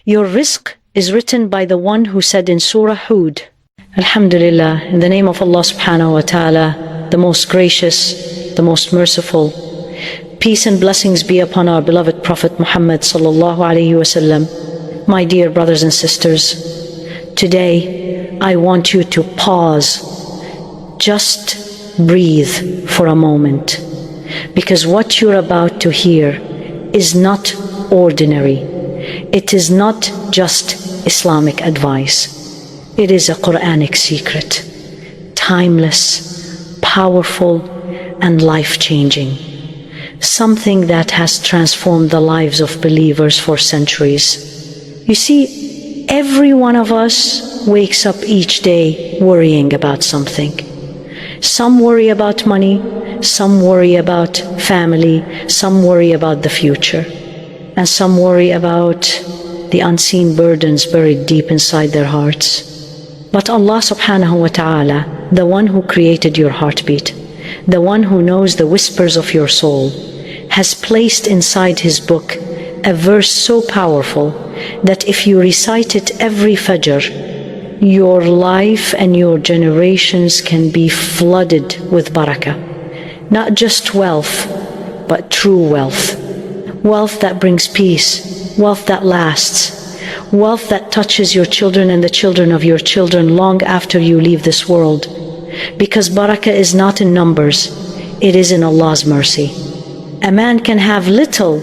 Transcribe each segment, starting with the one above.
Your rizq is written by the one who said in Surah Hud, Alhamdulillah, in the name of Allah subhanahu wa ta'ala, the most gracious, the most merciful. Peace and blessings be upon our beloved Prophet Muhammad sallallahu alayhi wasallam. My dear brothers and sisters, today I want you to pause, just breathe for a moment, because what you're about to hear is not ordinary. It is not just Islamic advice. It is a Quranic secret, timeless, powerful, and life-changing. Something that has transformed the lives of believers for centuries. You see, every one of us wakes up each day worrying about something. Some worry about money, some worry about family, some worry about the future, and some worry about the unseen burdens buried deep inside their hearts. But Allah subhanahu wa ta'ala, the one who created your heartbeat, the one who knows the whispers of your soul, has placed inside His book a verse so powerful that if you recite it every Fajr, your life and your generations can be flooded with barakah. Not just wealth, but true wealth. Wealth that brings peace, wealth that lasts, wealth that touches your children and the children of your children long after you leave this world. Because barakah is not in numbers, it is in Allah's mercy. A man can have little,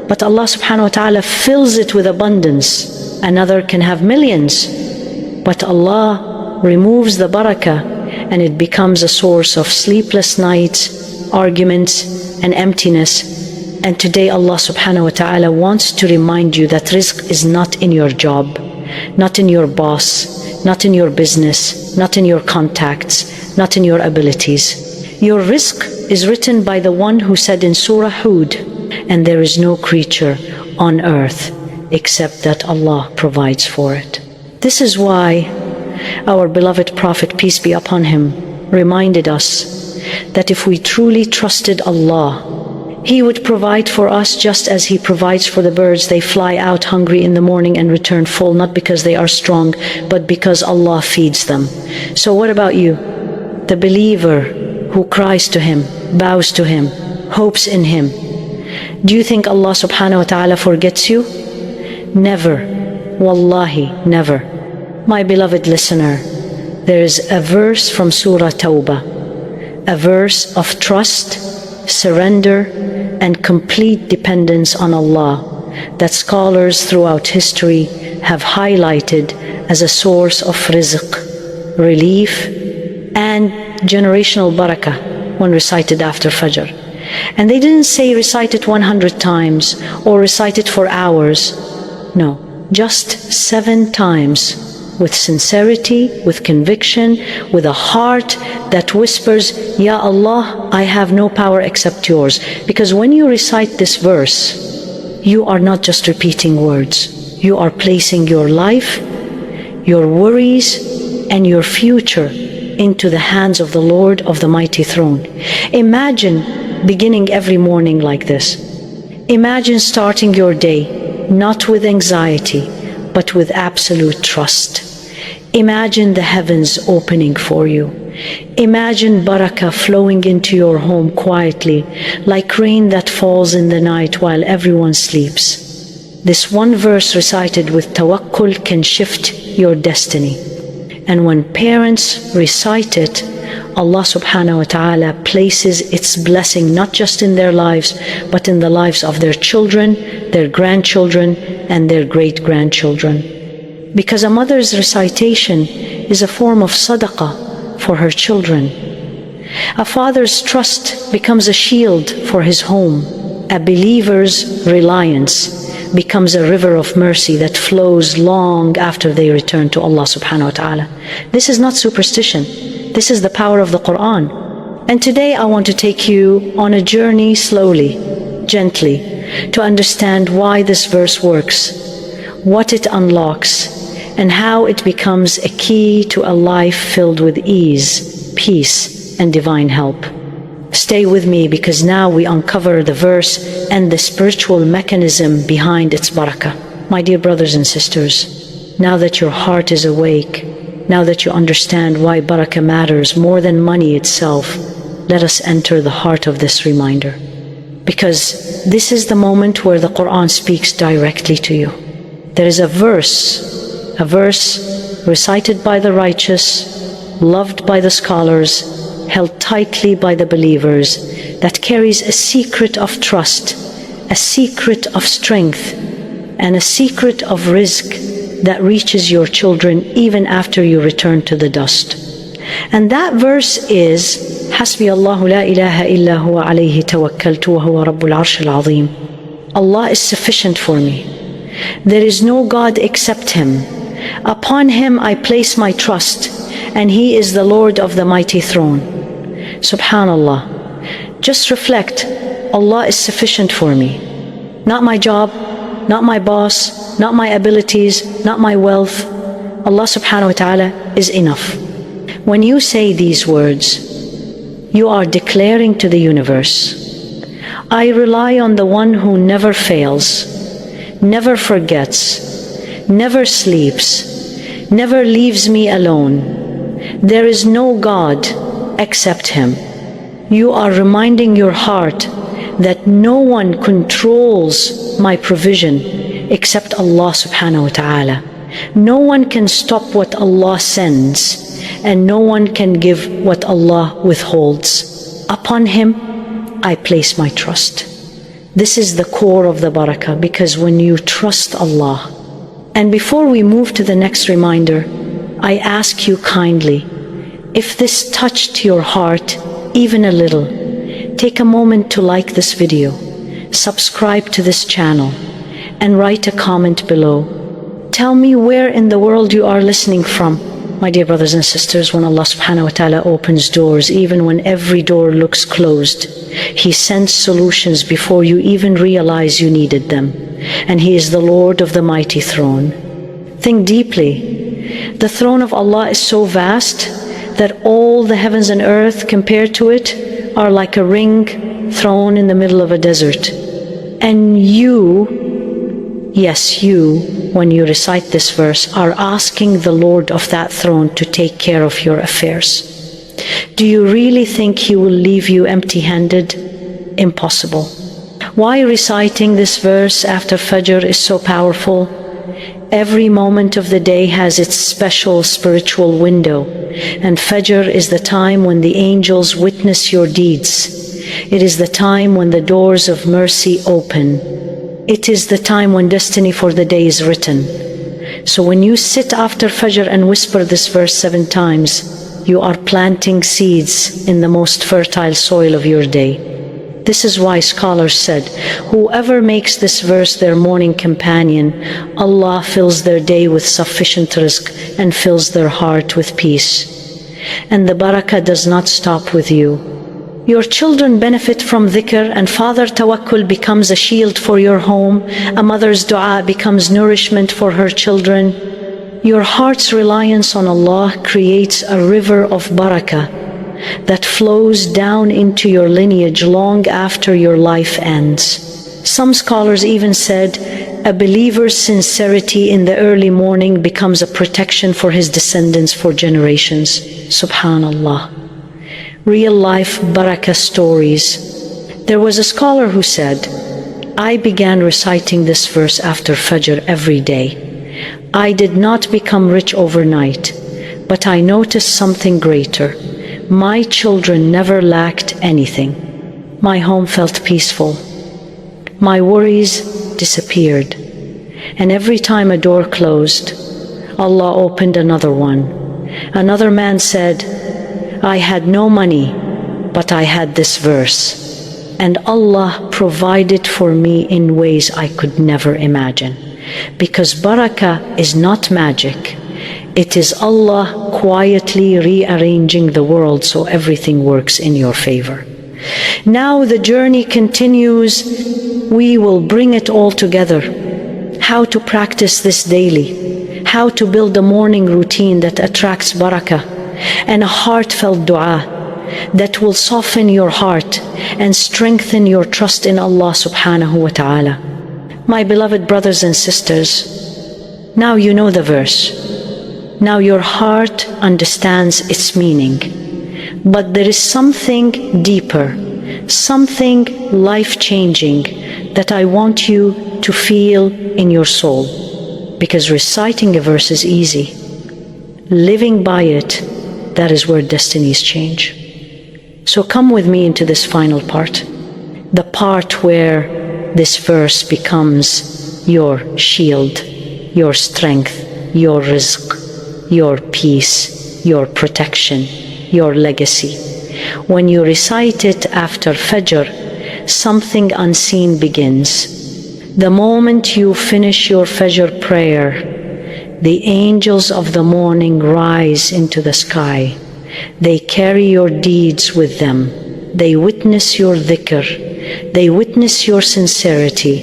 but Allah subhanahu wa ta'ala fills it with abundance. Another can have millions, but Allah removes the barakah and it becomes a source of sleepless nights, arguments, and emptiness. And today Allah subhanahu wa ta'ala wants to remind you that rizq is not in your job, not in your boss, not in your business, not in your contacts, not in your abilities. Your rizq is written by the one who said in Surah Hud, and there is no creature on earth except that Allah provides for it. This is why our beloved Prophet, peace be upon him, reminded us that if we truly trusted Allah, He would provide for us just as He provides for the birds. They fly out hungry in the morning and return full, not because they are strong, but because Allah feeds them. So what about you, the believer who cries to Him, bows to Him, hopes in Him? Do you think Allah subhanahu wa ta'ala forgets you? Never. Wallahi, never. My beloved listener, there is a verse from Surah Tawbah, a verse of trust, surrender, and complete dependence on Allah that scholars throughout history have highlighted as a source of rizq, relief, and generational barakah when recited after Fajr. And they didn't say recite it 100 times or recite it for hours. No, just 7 times. With sincerity, with conviction, with a heart that whispers, Ya Allah, I have no power except yours. Because when you recite this verse, you are not just repeating words. You are placing your life, your worries, and your future into the hands of the Lord of the mighty throne. Imagine beginning every morning like this. Imagine starting your day not with anxiety, but with absolute trust. Imagine the heavens opening for you. Imagine barakah flowing into your home quietly, like rain that falls in the night while everyone sleeps. This one verse recited with tawakkul can shift your destiny. And when parents recite it, Allah subhanahu wa ta'ala places its blessing not just in their lives, but in the lives of their children, their grandchildren, and their great-grandchildren. Because a mother's recitation is a form of sadaqah for her children. A father's trust becomes a shield for his home. A believer's reliance becomes a river of mercy that flows long after they return to Allah subhanahu wa ta'ala. This is not superstition. This is the power of the Quran. And today I want to take you on a journey slowly, gently, to understand why this verse works, what it unlocks, and how it becomes a key to a life filled with ease, peace, and divine help. Stay with me, because now we uncover the verse and the spiritual mechanism behind its barakah. My dear brothers and sisters, now that your heart is awake, now that you understand why barakah matters more than money itself, let us enter the heart of this reminder. Because this is the moment where the Quran speaks directly to you. There is a verse recited by the righteous, loved by the scholars, held tightly by the believers, that carries a secret of trust, a secret of strength, and a secret of rizq that reaches your children even after you return to the dust. And that verse is حسبي الله لا إله إلا هو عليه توكلت وهو رب العرش العظيم. Allah is sufficient for me. There is no God except Him. Upon Him I place my trust, and He is the Lord of the mighty throne. Subhanallah. Just reflect, Allah is sufficient for me. Not my job, not my boss, not my abilities, not my wealth. Allah subhanahu wa ta'ala is enough. When you say these words, you are declaring to the universe, I rely on the one who never fails, never forgets, never sleeps, never leaves me alone. There is no God except Him. You are reminding your heart that no one controls my provision except Allah subhanahu wa ta'ala. No one can stop what Allah sends, and no one can give what Allah withholds. Upon Him I place my trust. This is the core of the barakah, because when you trust Allah. And before we move to the next reminder, I ask you kindly, if this touched your heart even a little, take a moment to like this video, subscribe to this channel, and write a comment below. Tell me where in the world you are listening from. My dear brothers and sisters, when Allah subhanahu wa ta'ala opens doors, even when every door looks closed, He sends solutions before you even realize you needed them. And He is the Lord of the mighty throne. Think deeply. The throne of Allah is so vast that all the heavens and earth compared to it are like a ring thrown in the middle of a desert. And you, yes you, when you recite this verse, are asking the Lord of that throne to take care of your affairs. Do you really think He will leave you empty-handed? Impossible. Why reciting this verse after Fajr is so powerful? Every moment of the day has its special spiritual window, and Fajr is the time when the angels witness your deeds. It is the time when the doors of mercy open. It is the time when destiny for the day is written. So when you sit after Fajr and whisper this verse 7 times, you are planting seeds in the most fertile soil of your day. This is why scholars said, whoever makes this verse their morning companion, Allah fills their day with sufficient rizq and fills their heart with peace. And the barakah does not stop with you. Your children benefit from dhikr, and father tawakkul becomes a shield for your home. A mother's dua becomes nourishment for her children. Your heart's reliance on Allah creates a river of barakah that flows down into your lineage long after your life ends. Some scholars even said, a believer's sincerity in the early morning becomes a protection for his descendants for generations. Subhanallah. Real life barakah stories. There was a scholar who said, I began reciting this verse after Fajr every day. I did not become rich overnight, but I noticed something greater. My children never lacked anything. My home felt peaceful. My worries disappeared. And every time a door closed, Allah opened another one. Another man said, I had no money, but I had this verse, and Allah provided for me in ways I could never imagine. Because barakah is not magic. It is Allah quietly rearranging the world so everything works in your favor. Now the journey continues. We will bring it all together. How to practice this daily. How to build a morning routine that attracts barakah, and a heartfelt dua that will soften your heart and strengthen your trust in Allah subhanahu wa ta'ala. My beloved brothers and sisters, now you know the verse. Now your heart understands its meaning. But there is something deeper, something life-changing that I want you to feel in your soul. Because reciting a verse is easy. Living by it, that is where destinies change. So come with me into this final part. The part where this verse becomes your shield, your strength, your rizq, your peace, your protection, your legacy. When you recite it after Fajr, something unseen begins. The moment you finish your Fajr prayer, the angels of the morning rise into the sky. They carry your deeds with them. They witness your dhikr. They witness your sincerity.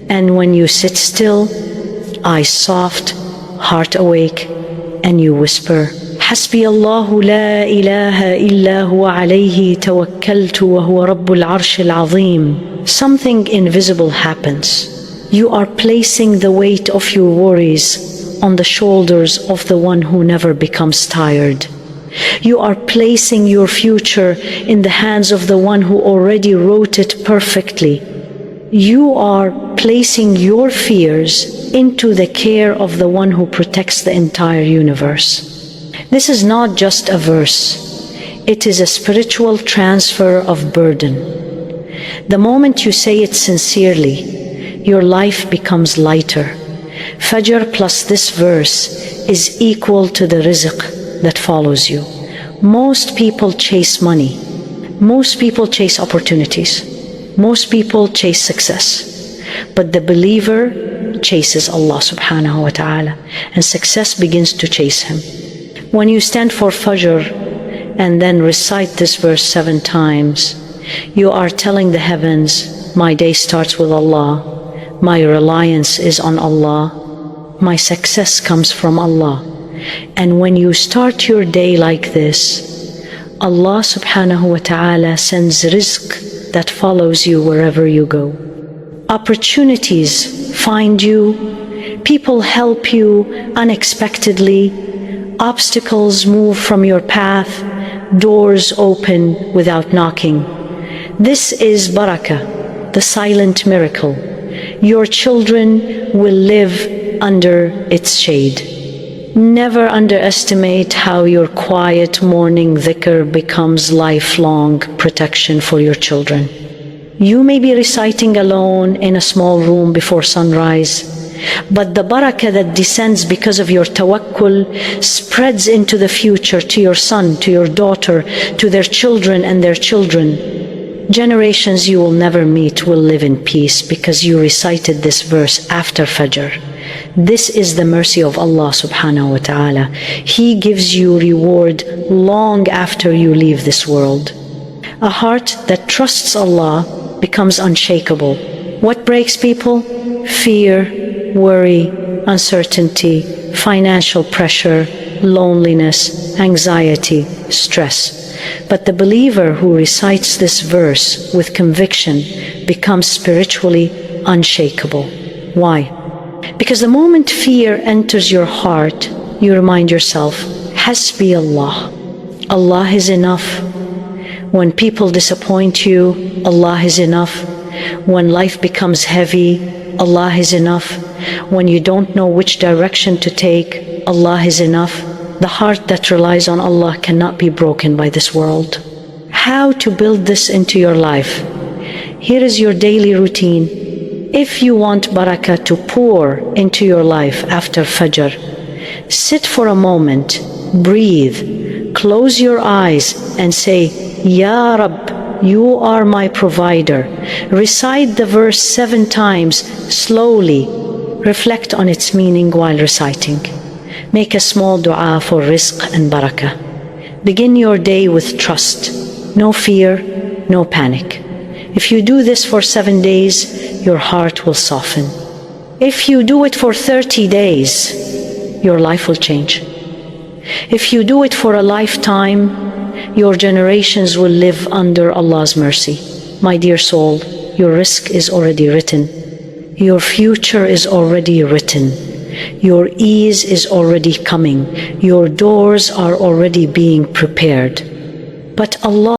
And when you sit still, eyes soft, heart awake, and you whisper, حسبي الله لا إله إلا هو عليه توكلت وهو رب العرش العظيم. Something invisible happens. You are placing the weight of your worries on the shoulders of the one who never becomes tired. You are placing your future in the hands of the one who already wrote it perfectly. You are placing your fears into the care of the one who protects the entire universe. This is not just a verse. It is a spiritual transfer of burden. The moment you say it sincerely, your life becomes lighter. Fajr plus this verse is equal to the rizq that follows you. Most people chase money. Most people chase opportunities. Most people chase success. But the believer chases Allah subhanahu wa ta'ala, and success begins to chase him. When you stand for Fajr and then recite this verse 7 times, you are telling the heavens, my day starts with Allah. My reliance is on Allah. My success comes from Allah. And when you start your day like this, Allah subhanahu wa ta'ala sends rizq that follows you wherever you go. Opportunities find you. People help you unexpectedly. Obstacles move from your path. Doors open without knocking. This is barakah, the silent miracle. Your children will live under its shade. Never underestimate how your quiet morning dhikr becomes lifelong protection for your children. You may be reciting alone in a small room before sunrise, but the barakah that descends because of your tawakkul spreads into the future to your son, to your daughter, to their children and their children. Generations you will never meet will live in peace because you recited this verse after Fajr. This is the mercy of Allah subhanahu wa ta'ala. He gives you reward long after you leave this world. A heart that trusts Allah becomes unshakable. What breaks people? Fear, worry, uncertainty, financial pressure, loneliness, anxiety, stress. But the believer who recites this verse with conviction becomes spiritually unshakable. Why? Because the moment fear enters your heart, you remind yourself, Hasbi Allah. Allah is enough. When people disappoint you, Allah is enough. When life becomes heavy, Allah is enough. When you don't know which direction to take, Allah is enough. The heart that relies on Allah cannot be broken by this world. How to build this into your life? Here is your daily routine. If you want barakah to pour into your life after Fajr, sit for a moment, breathe, close your eyes and say, Ya Rabb, you are my provider. Recite the verse 7 times slowly. Reflect on its meaning while reciting. Make a small dua for rizq and barakah. Begin your day with trust. No fear, no panic. If you do this for 7 days, your heart will soften. If you do it for 30 days, your life will change. If you do it for a lifetime, your generations will live under Allah's mercy. My dear soul, your rizq is already written. Your future is already written. Your ease is already coming. Your doors are already being prepared. But Allah